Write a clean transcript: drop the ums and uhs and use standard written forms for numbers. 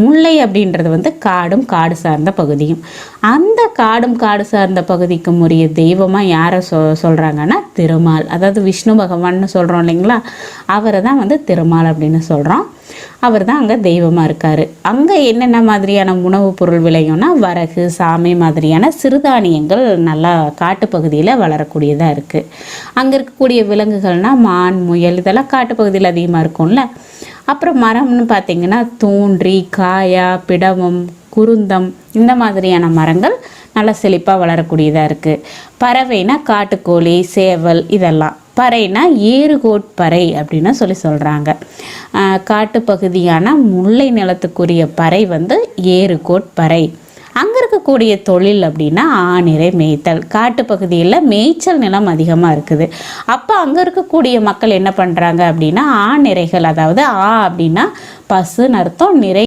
முல்லை அப்படின்றது வந்து காடும் காடு சார்ந்த பகுதியும். அந்த காடும் காடு சார்ந்த பகுதிக்கும் உரிய தெய்வமாக யாரை சொல்கிறாங்கன்னா திருமால். அதாவது விஷ்ணு பகவான்னு சொல்கிறோம் இல்லைங்களா, அவரை தான் வந்து திருமால் அப்படின்னு சொல்கிறோம். அவர் தான் அங்கே தெய்வமாக இருக்கார். அங்கே என்னென்ன மாதிரியான உணவுப் பொருள் விளையும்னா வரகு, சாமை மாதிரியான சிறுதானியங்கள் நல்லா காட்டுப்பகுதியில் வளரக்கூடியதாக இருக்குது. அங்கே இருக்கக்கூடிய விலங்குகள்னால் மான், முயல் இதெல்லாம் காட்டுப்பகுதியில் அதிகமாக இருக்கும்ல. அப்புறம் மரம்னு பார்த்திங்கன்னா தூன்றி, காயா, பிடவம், குருந்தம் இந்த மாதிரியான மரங்கள் நல்லா செழிப்பாக வளரக்கூடியதாக இருக்குது. பறவைனா காட்டுக்கோழி, சேவல் இதெல்லாம். பறைனா ஏறுகோட்பறை அப்படின்னு சொல்கிறாங்க. காட்டுப்பகுதியான முல்லை நிலத்துக்குரிய பறை வந்து ஏறுகோட்பறை. அங்கே இருக்கக்கூடிய தொழில் அப்படின்னா ஆணிரை மேய்த்தல். காட்டுப்பகுதியில் மேய்ச்சல் நிலம் அதிகமாக இருக்குது. அப்போ அங்கே இருக்கக்கூடிய மக்கள் என்ன பண்ணுறாங்க அப்படின்னா ஆணிரைகள், அதாவது அப்படின்னா பசுன்னு அர்த்தம், நிறை